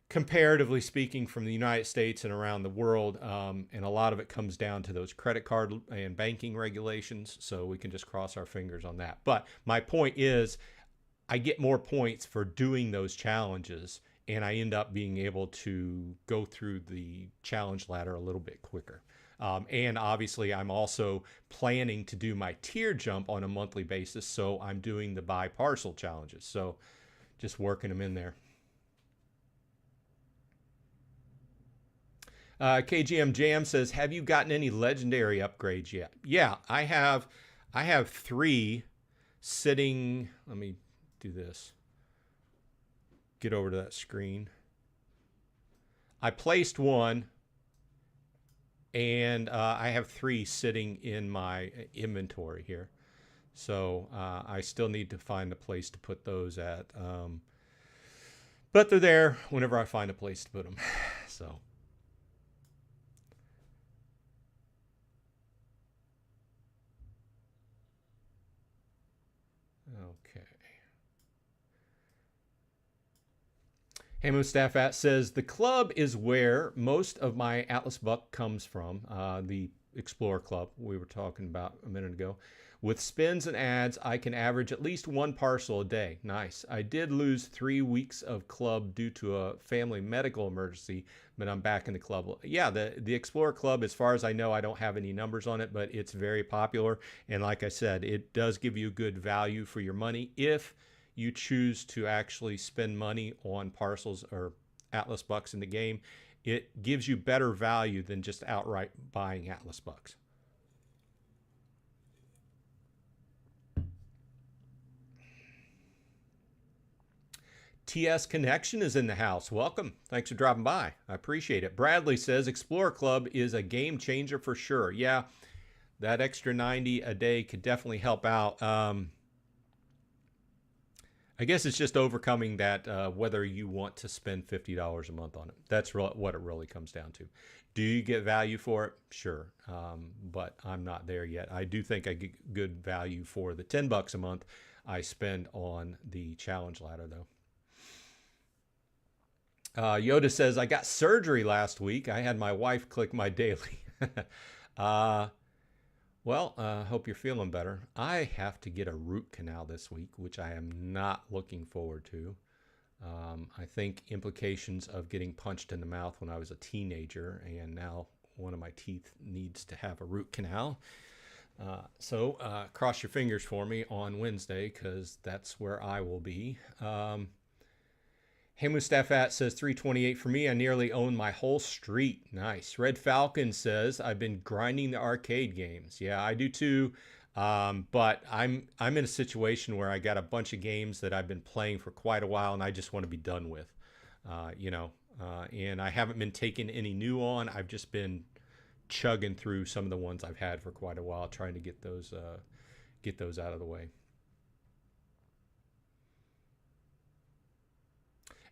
comparatively speaking, from the United States and around the world. And a lot of it comes down to those credit card and banking regulations. So we can just cross our fingers on that. But my point is, I get more points for doing those challenges, and I end up being able to go through the challenge ladder a little bit quicker. And obviously, I'm also planning to do my tier jump on a monthly basis. So I'm doing the buy parcel challenges. So just working them in there. KGM Jam says, have you gotten any legendary upgrades yet? Yeah, I have. I have 3 sitting. Let me do this. Get over to that screen. I placed 1. And I have 3 sitting in my inventory here. So I still need to find a place to put those at. But they're there whenever I find a place to put them. So. Okay. Hey, Mustafat says, the club is where most of my Atlas Buck comes from, the Explorer Club we were talking about a minute ago. With spins and ads, I can average at least 1 parcel a day. Nice. I did lose 3 weeks of club due to a family medical emergency, but I'm back in the club. Yeah, the Explorer Club, as far as I know, I don't have any numbers on it, but it's very popular. And like I said, it does give you good value for your money if you choose to actually spend money on parcels or Atlas Bucks in the game. It gives you better value than just outright buying Atlas Bucks. TS Connection is in the house. Welcome. Thanks for dropping by. I appreciate it. Bradley says Explorer Club is a game changer for sure. Yeah, that extra 90 a day could definitely help out. I guess it's just overcoming that whether you want to spend $50 a month on it. That's what it really comes down to. Do you get value for it? Sure. But I'm not there yet. I do think I get good value for the $10 a month I spend on the challenge ladder, though. Yoda says, I got surgery last week. I had my wife click my daily. Well, hope you're feeling better. I have to get a root canal this week, which I am not looking forward to. I think implications of getting punched in the mouth when I was a teenager, and now one of my teeth needs to have a root canal. So cross your fingers for me on Wednesday, because that's where I will be. Hey Mustafat says 328 for me. I nearly own my whole street. Nice. Red Falcon says I've been grinding the arcade games. Yeah, I do too. But I'm in a situation where I got a bunch of games that I've been playing for quite a while, and I just want to be done with. And I haven't been taking any new on. I've just been chugging through some of the ones I've had for quite a while, trying to get those out of the way.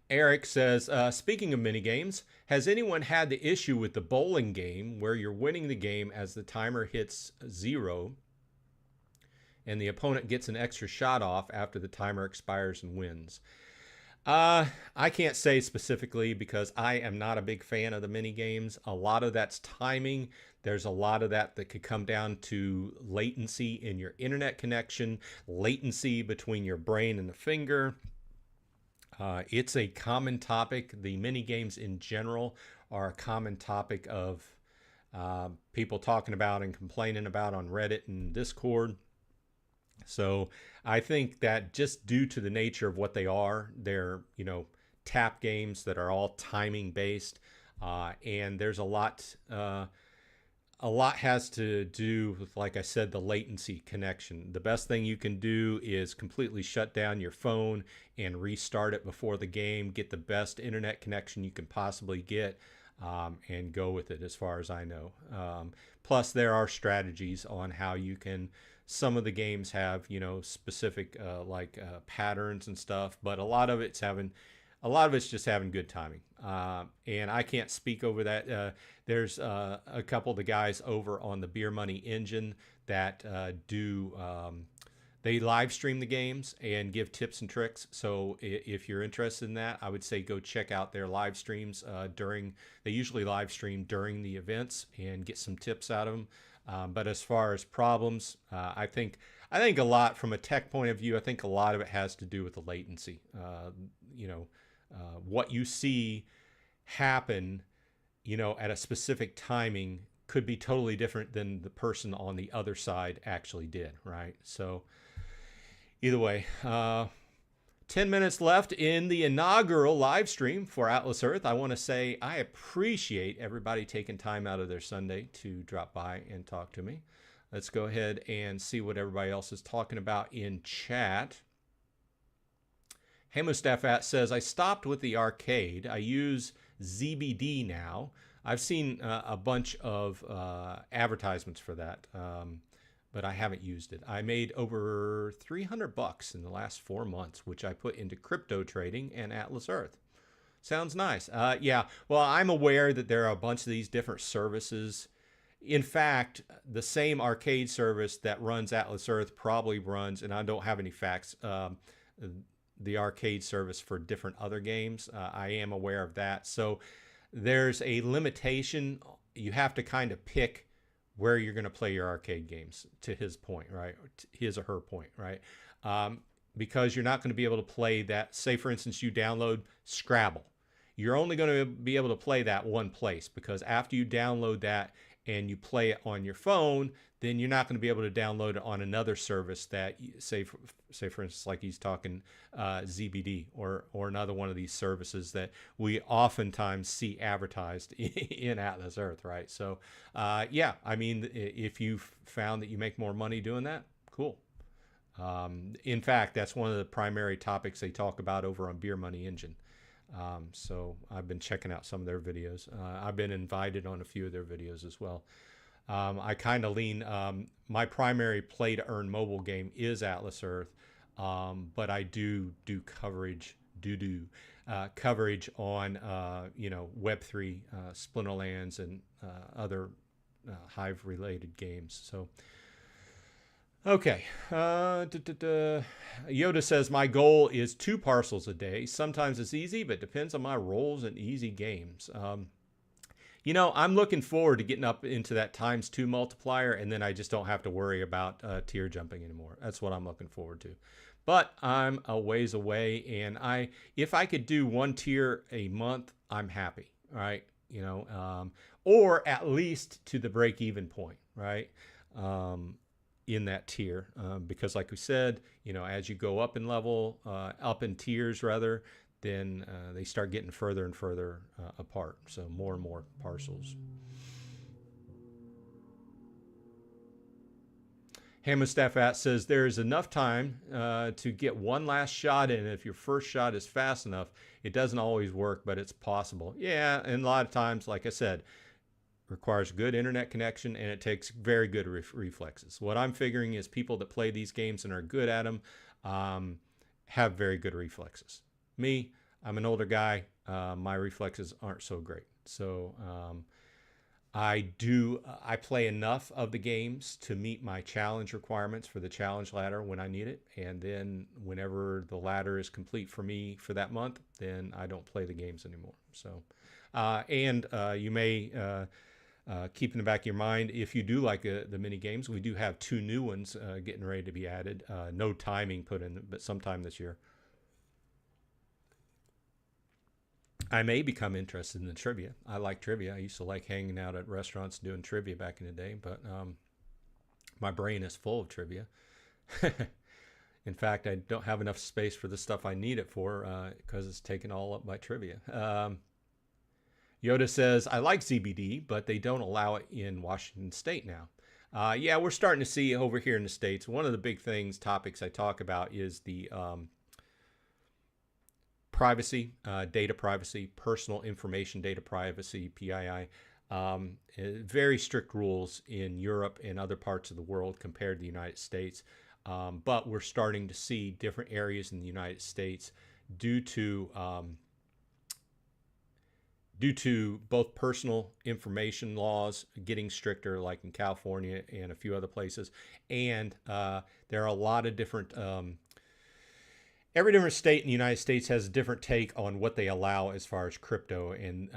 Eric says, speaking of minigames, has anyone had the issue with the bowling game where you're winning the game as the timer hits 0 and the opponent gets an extra shot off after the timer expires and wins? I can't say specifically because I am not a big fan of the minigames. A lot of that's timing. There's a lot of that could come down to latency in your internet connection, latency between your brain and the finger. It's a common topic. The mini games in general are a common topic of people talking about and complaining about on Reddit and Discord. So I think that just due to the nature of what they are, they're, tap games that are all timing based. And there's a lot has to do with, like I said, the latency connection. The best thing you can do is completely shut down your phone and restart it before the game. Get the best internet connection you can possibly get. and go with it as far as I know. Plus, there are strategies on how you can. Some of the games have, you know, specific patterns and stuff, but a lot of it's just having good timing. And I can't speak over that. There's a couple of the guys over on the Beer Money Engine that do. They live stream the games and give tips and tricks. So if you're interested in that, I would say go check out their live streams they usually live stream during the events and get some tips out of them. But as far as problems, I think a lot from a tech point of view, I think a lot of it has to do with the latency. What you see happen, at a specific timing could be totally different than the person on the other side actually did, right? So either way, 10 minutes left in the inaugural live stream for Atlas Earth. I want to say I appreciate everybody taking time out of their Sunday to drop by and talk to me. Let's go ahead and see what everybody else is talking about in chat. Hamostafat says, I stopped with the arcade. I use ZBD now. I've seen a bunch of advertisements for that. But I haven't used it. I made over $300 in the last 4 months, which I put into crypto trading and Atlas Earth. Sounds nice. Yeah, well, I'm aware that there are a bunch of these different services. In fact, the same arcade service that runs Atlas Earth probably runs, and I don't have any facts, the arcade service for different other games. I am aware of that. So there's a limitation. You have to kind of pick where you're going to play your arcade games, to his point, right? His or her point, right? Because you're not going to be able to play that. Say, for instance, you download Scrabble. You're only going to be able to play that one place, because after you download that and you play it on your phone, then you're not going to be able to download it on another service that, say for instance, like he's talking ZBD or another one of these services that we oftentimes see advertised in Atlas Earth, right? So, yeah, I mean, if you've found that you make more money doing that, cool. In fact, that's one of the primary topics they talk about over on Beer Money Engine. So I've been checking out some of their videos. I've been invited on a few of their videos as well. I kind of lean, my primary play to earn mobile game is Atlas Earth, but I do coverage, coverage on, Web3, Splinterlands, and other Hive related games. So, okay. Yoda says, my goal is 2 parcels a day. Sometimes it's easy, but depends on my roles and easy games. I'm looking forward to getting up into that ×2 multiplier, and then I just don't have to worry about tier jumping anymore. That's what I'm looking forward to. But I'm a ways away, and if I could do 1 tier a month, I'm happy, right? Or at least to the break-even point, right? In that tier, because like we said, as you go up in level, up in tiers rather, then they start getting further and further apart. So more and more parcels. Hammerstaffat says there is enough time to get one last shot in. If your first shot is fast enough, it doesn't always work, but it's possible. Yeah, and a lot of times, like I said, requires good internet connection, and it takes very good reflexes. What I'm figuring is people that play these games and are good at them have very good reflexes. Me, I'm an older guy. My reflexes aren't so great. So I play enough of the games to meet my challenge requirements for the challenge ladder when I need it. And then whenever the ladder is complete for me for that month, then I don't play the games anymore. So, you may keep in the back of your mind, if you do like the mini games, we do have 2 new ones getting ready to be added. No timing put in, but sometime this year. I may become interested in the trivia. I like trivia. I used to like hanging out at restaurants doing trivia back in the day, but my brain is full of trivia. In fact, I don't have enough space for the stuff I need it for because it's taken all up by trivia. Yoda says, I like ZBD, but they don't allow it in Washington State now. Yeah, we're starting to see over here in the States, one of the big topics I talk about is the privacy, data privacy, personal information data privacy, PII. Very strict rules in Europe and other parts of the world compared to the United States. But we're starting to see different areas in the United States due to both personal information laws getting stricter, like in California and a few other places, and there are a lot of different. Every different state in the United States has a different take on what they allow as far as crypto and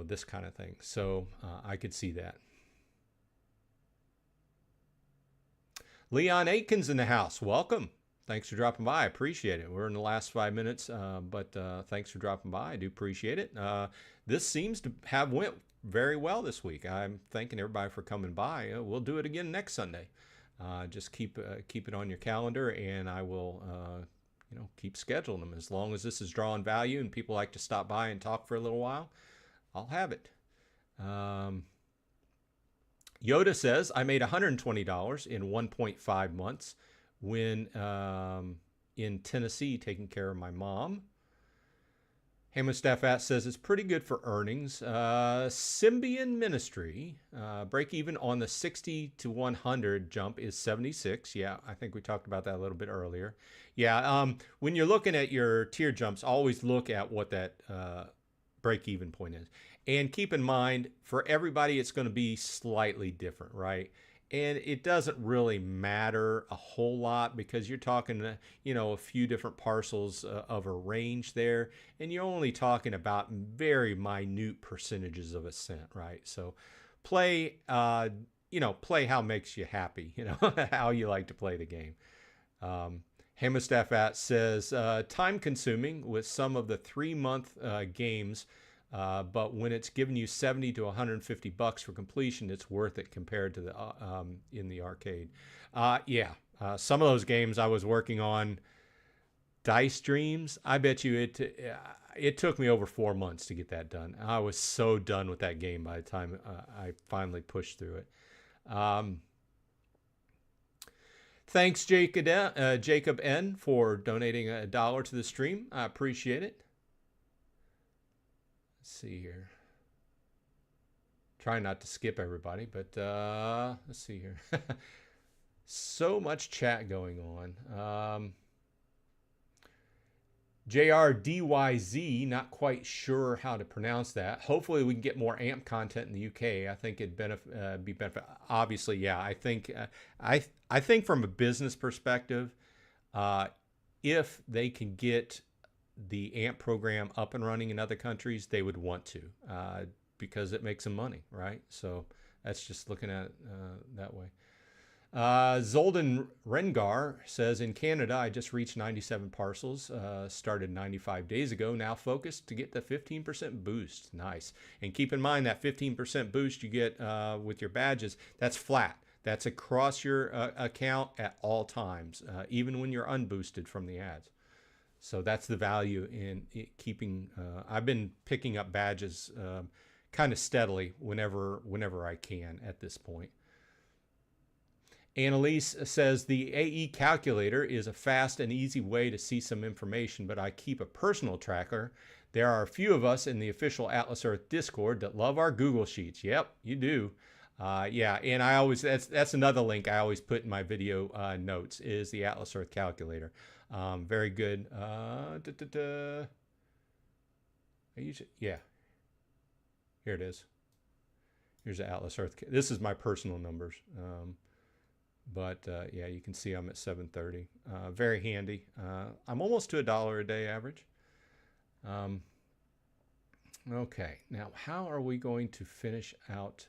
this kind of thing. So I could see that. Leon Aitkins in the house. Welcome. Thanks for dropping by. I appreciate it. We're in the last 5 minutes, but thanks for dropping by. I do appreciate it. This seems to have went very well this week. I'm thanking everybody for coming by. We'll do it again next Sunday. Just keep it on your calendar, and I will keep scheduling them. As long as this is drawing value and people like to stop by and talk for a little while, I'll have it. Yoda says, I made $120 in 1.5 months when in Tennessee taking care of my mom. Hammerstaffat says it's pretty good for earnings. Symbian Ministry, break even on the 60 to 100 jump is 76. Yeah, I think we talked about that a little bit earlier. Yeah, when you're looking at your tier jumps, always look at what that break even point is. And keep in mind, for everybody, it's going to be slightly different, right? And it doesn't really matter a whole lot because you're talking, a few different parcels of a range there, and you're only talking about very minute percentages of a cent, right? So play, play how makes you happy, how you like to play the game. Hammerstaffat says, time consuming with some of the 3-month games, but when it's giving you 70 to 150 bucks for completion, it's worth it compared to the in the arcade. Some of those games I was working on, Dice Dreams, I bet you it took me over 4 months to get that done. I was so done with that game by the time I finally pushed through it. Thanks, Jacob N, for donating $1 to the stream. I appreciate it. Let's see here. Try not to skip everybody, but let's see here. So much chat going on. JRDYZ, not quite sure how to pronounce that. Hopefully we can get more AMP content in the UK. I think it'd be benefit. Obviously, yeah. I think from a business perspective, if they can get the AMP program up and running in other countries, they would want to, because it makes them money, right? So that's just looking at it that way. Zolden Rengar says, in Canada, I just reached 97 parcels, started 95 days ago, now focused to get the 15% boost. Nice. And keep in mind that 15% boost you get with your badges, that's flat. That's across your account at all times, even when you're unboosted from the ads. So that's the value in keeping. I've been picking up badges kind of steadily whenever I can at this point. Annalise says the AE calculator is a fast and easy way to see some information, but I keep a personal tracker. There are a few of us in the official Atlas Earth Discord that love our Google Sheets. Yep, you do. Yeah, and I always that's another link I always put in my video notes is the Atlas Earth calculator. Very good. Yeah. Here it is. Here's the Atlas Earth. This is my personal numbers. Yeah, you can see I'm at 730. Very handy. I'm almost to $1 a day average. Okay, now how are we going to finish out?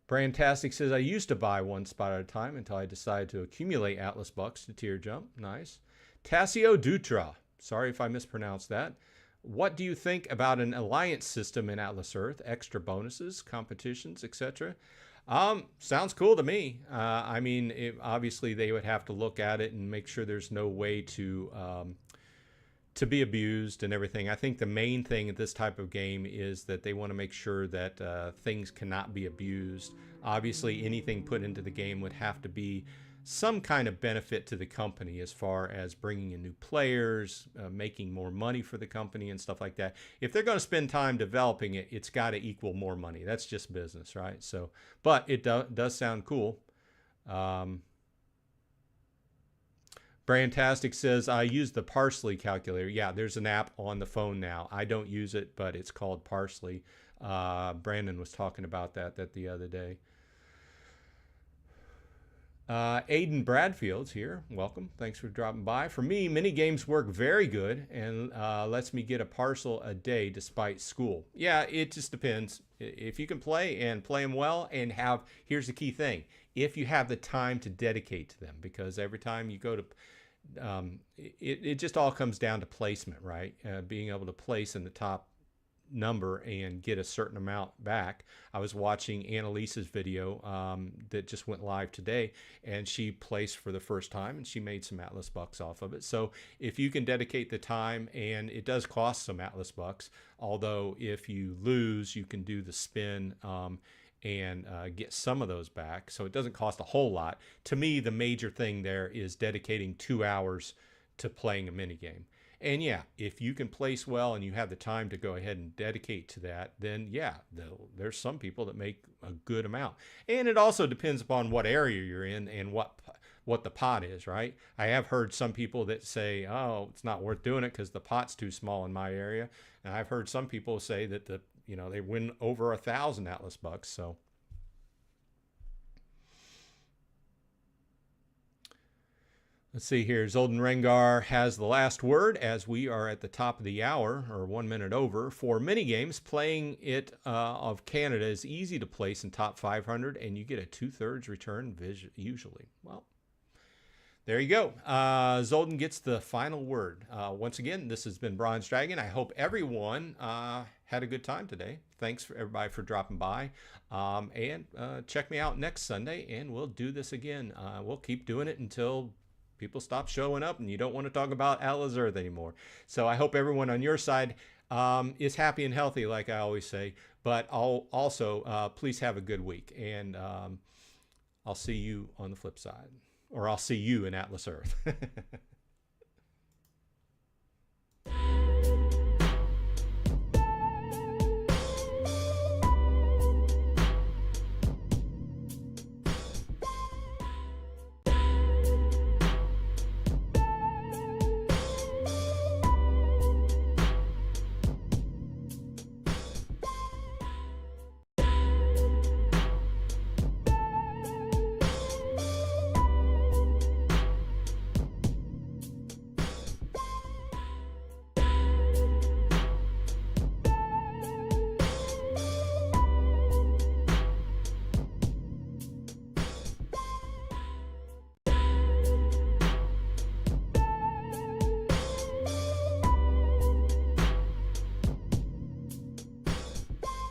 Brandtastic says, I used to buy one spot at a time until I decided to accumulate Atlas bucks to tier jump. Nice. Tassio Dutra. Sorry if I mispronounced that. What do you think about an alliance system in Atlas Earth? Extra bonuses, competitions, etc.? Sounds cool to me. I mean, obviously they would have to look at it and make sure there's no way to be abused and everything. I think the main thing at this type of game is that they want to make sure that things cannot be abused. Obviously, anything put into the game would have to be some kind of benefit to the company as far as bringing in new players, making more money for the company and stuff like that. If they're going to spend time developing it, it's got to equal more money. That's just business, right? So, but it does sound cool. Brandtastic says, I use the Parsley calculator. Yeah, there's an app on the phone now. I don't use it, but it's called Parsley. Brandon was talking about that the other day. Aiden Bradfield's here. Welcome. Thanks for dropping by. For me, mini games work very good and lets me get a parcel a day despite school. Yeah, it just depends. If you can play and play them well and have, here's the key thing, if you have the time to dedicate to them, because every time you go to, it just all comes down to placement, right? Being able to place in the top number and get a certain amount back. I was watching Annalise's video that just went live today, and she placed for the first time and she made some Atlas bucks off of it. So if you can dedicate the time, and it does cost some Atlas bucks, although if you lose you can do the spin and get some of those back, so it doesn't cost a whole lot. To me, the major thing there is dedicating 2 hours to playing a mini game. And yeah, if you can place well and you have the time to go ahead and dedicate to that, then yeah, there's some people that make a good amount. And it also depends upon what area you're in and what the pot is, right? I have heard some people that say, oh, it's not worth doing it because the pot's too small in my area. And I've heard some people say that they win over 1,000 Atlas bucks. So let's see here. Zolden Rengar has the last word as we are at the top of the hour, or 1 minute over. For minigames, playing it of Canada is easy to place in top 500, and you get a 2/3 return usually. Well, there you go. Zolden gets the final word. Once again, this has been Bronze Dragon. I hope everyone had a good time today. Thanks for everybody for dropping by. And check me out next Sunday, and we'll do this again. We'll keep doing it until people stop showing up and you don't want to talk about Atlas Earth anymore. So I hope everyone on your side is happy and healthy, like I always say. But also, please have a good week. And I'll see you on the flip side. Or I'll see you in Atlas Earth.